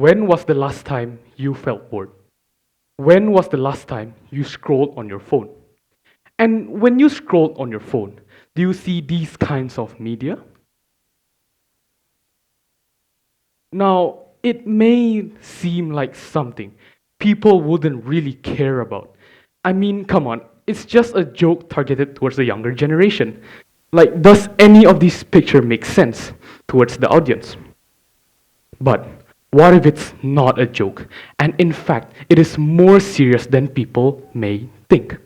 When was the last time you felt bored? When was the last time you scrolled on your phone? And when you scroll on your phone, do you see these kinds of media? Now, it may seem like something people wouldn't really care about. I mean, come on, it's just a joke targeted towards the younger generation. Like, does any of these picture make sense towards the audience? But what if it's not a joke, and in fact, it is more serious than people may think?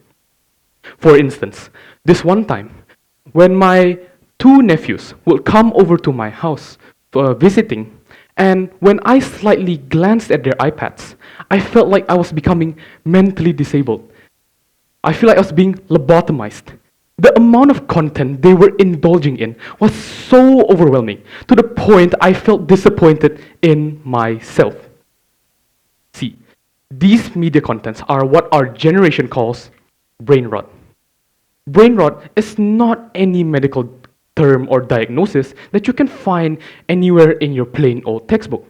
For instance, this one time, when my two nephews would come over to my house for visiting, and when I slightly glanced at their iPads, I felt like I was becoming mentally disabled. I feel like I was being lobotomized. The amount of content they were indulging in was so overwhelming to the point I felt disappointed in myself. See, these media contents are what our generation calls brain rot. Brain rot is not any medical term or diagnosis that you can find anywhere in your plain old textbook.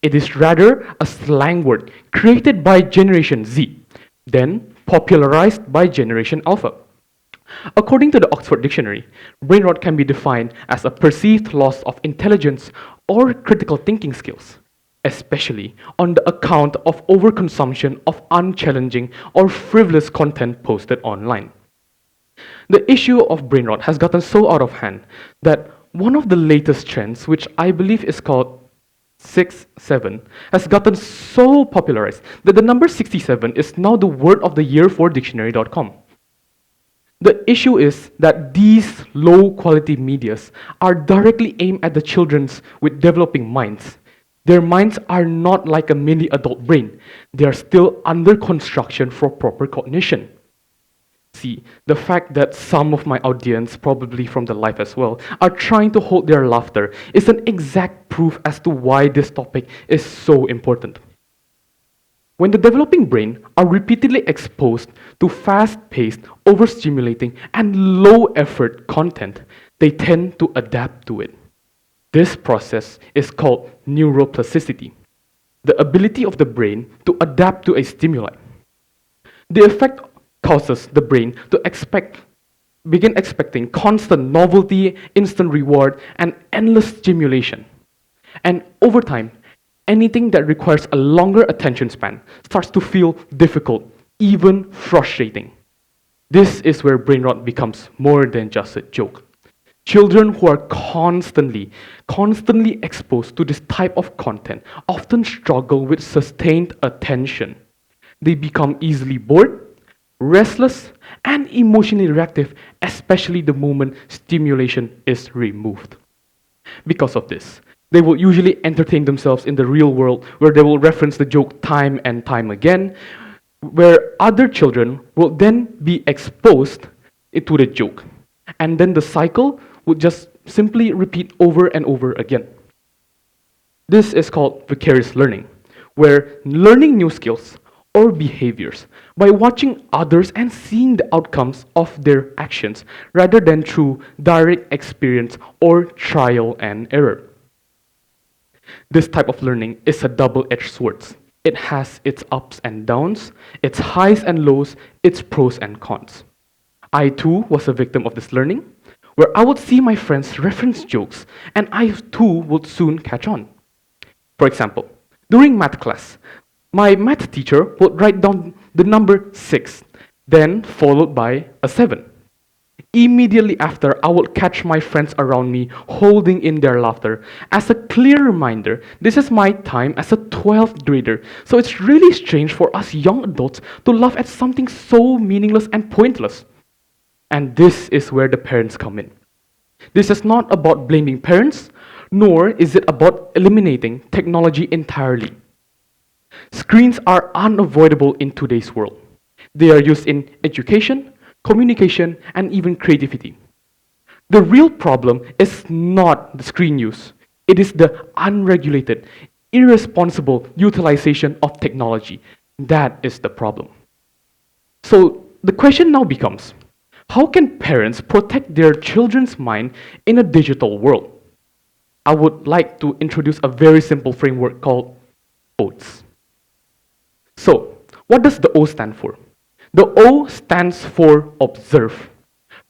It is rather a slang word created by Generation Z, then popularized by Generation Alpha. According to the Oxford Dictionary, brain rot can be defined as a perceived loss of intelligence or critical thinking skills, especially on the account of overconsumption of unchallenging or frivolous content posted online. The issue of brain rot has gotten so out of hand that one of the latest trends, which I believe is called 6-7, has gotten so popularized that the number 67 is now the word of the year for dictionary.com. The issue is that these low-quality medias are directly aimed at the children's with developing minds. Their minds are not like a mini adult brain. They are still under construction for proper cognition. See, the fact that some of my audience, probably from the live as well, are trying to hold their laughter is an exact proof as to why this topic is so important. When the developing brain are repeatedly exposed to fast-paced, overstimulating, and low-effort content, they tend to adapt to it. This process is called neuroplasticity, the ability of the brain to adapt to a stimuli. The effect causes the brain to begin expecting constant novelty, instant reward, and endless stimulation. And over time, anything that requires a longer attention span starts to feel difficult, even frustrating. This is where brain rot becomes more than just a joke. Children who are constantly exposed to this type of content often struggle with sustained attention. They become easily bored, restless, and emotionally reactive, especially the moment stimulation is removed. Because of this, they will usually entertain themselves in the real world where they will reference the joke time and time again, where other children will then be exposed to the joke. And then the cycle would just simply repeat over and over again. This is called vicarious learning, where learning new skills or behaviors by watching others and seeing the outcomes of their actions rather than through direct experience or trial and error. This type of learning is a double-edged sword. It has its ups and downs, its highs and lows, its pros and cons. I too was a victim of this learning, where I would see my friends reference jokes and I too would soon catch on. For example, during math class, my math teacher would write down the number 6, then followed by a 7. Immediately after, I would catch my friends around me holding in their laughter as a clear reminder this is my time as a 12th grader, so it's really strange for us young adults to laugh at something so meaningless and pointless. And this is where the parents come in. This is not about blaming parents, nor is it about eliminating technology entirely. Screens are unavoidable in today's world. They are used in education, communication, and even creativity. The real problem is not the screen use. It is the unregulated, irresponsible utilization of technology. That is the problem. So the question now becomes, how can parents protect their children's mind in a digital world? I would like to introduce a very simple framework called oats. So, what does the O stand for? The O stands for observe.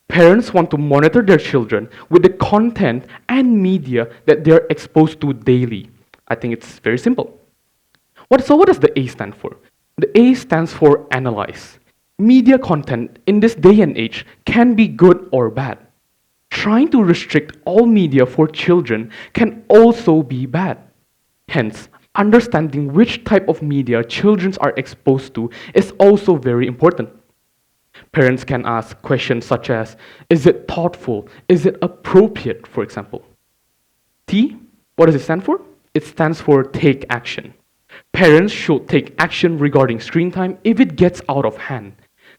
Parents want to monitor their children with the content and media that they're exposed to daily. I think it's very simple. So what does the A stand for? The A stands for analyze. Media content in this day and age can be good or bad. Trying to restrict all media for children can also be bad. Hence, understanding which type of media children are exposed to is also very important. Parents can ask questions such as, is it thoughtful? Is it appropriate, for example? T, what does it stand for? It stands for take action. Parents should take action regarding screen time if it gets out of hand.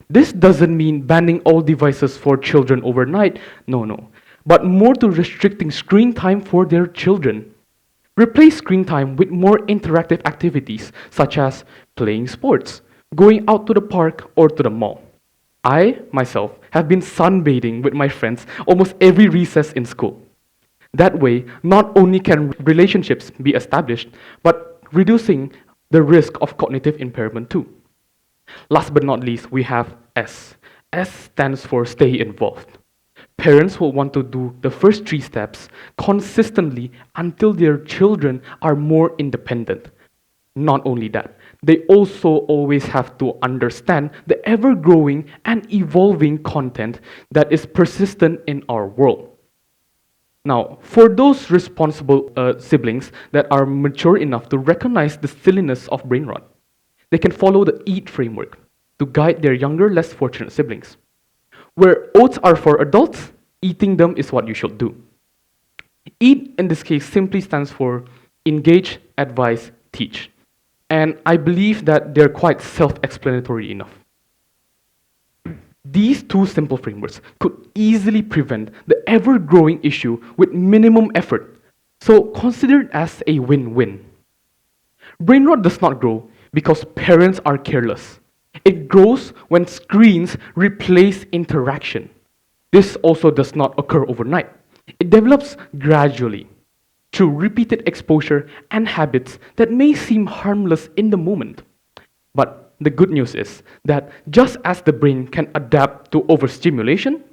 This doesn't mean banning all devices for children overnight, no, but more to restricting screen time for their children. Replace screen time with more interactive activities such as playing sports, going out to the park or to the mall. I, myself, have been sunbathing with my friends almost every recess in school. That way, not only can relationships be established, but reducing the risk of cognitive impairment too. Last but not least, we have S. S stands for stay involved. Parents will want to do the first 3 steps consistently until their children are more independent. Not only that, they also always have to understand the ever-growing and evolving content that is persistent in our world. Now, for those responsible siblings that are mature enough to recognize the silliness of brain rot, they can follow the EAT framework to guide their younger, less fortunate siblings. Where oats are for adults, eating them is what you should do. EAT in this case simply stands for engage, advise, teach. And I believe that they're quite self-explanatory enough. These 2 simple frameworks could easily prevent the ever-growing issue with minimum effort. So consider it as a win-win. Brain rot does not grow because parents are careless. It grows when screens replace interaction. This also does not occur overnight. It develops gradually through repeated exposure and habits that may seem harmless in the moment. But the good news is that just as the brain can adapt to overstimulation,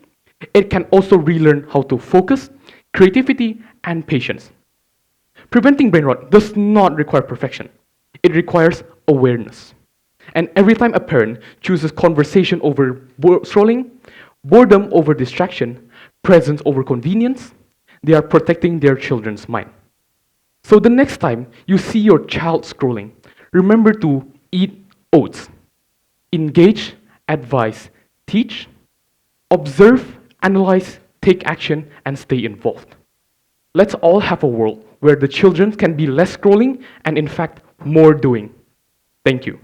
it can also relearn how to focus, creativity, and patience. Preventing brain rot does not require perfection. It requires awareness. And every time a parent chooses conversation over scrolling, boredom over distraction, presence over convenience, they are protecting their children's mind. So the next time you see your child scrolling, remember to eat oats. Engage, advise, teach, observe, analyze, take action, and stay involved. Let's all have a world where the children can be less scrolling and in fact more doing. Thank you.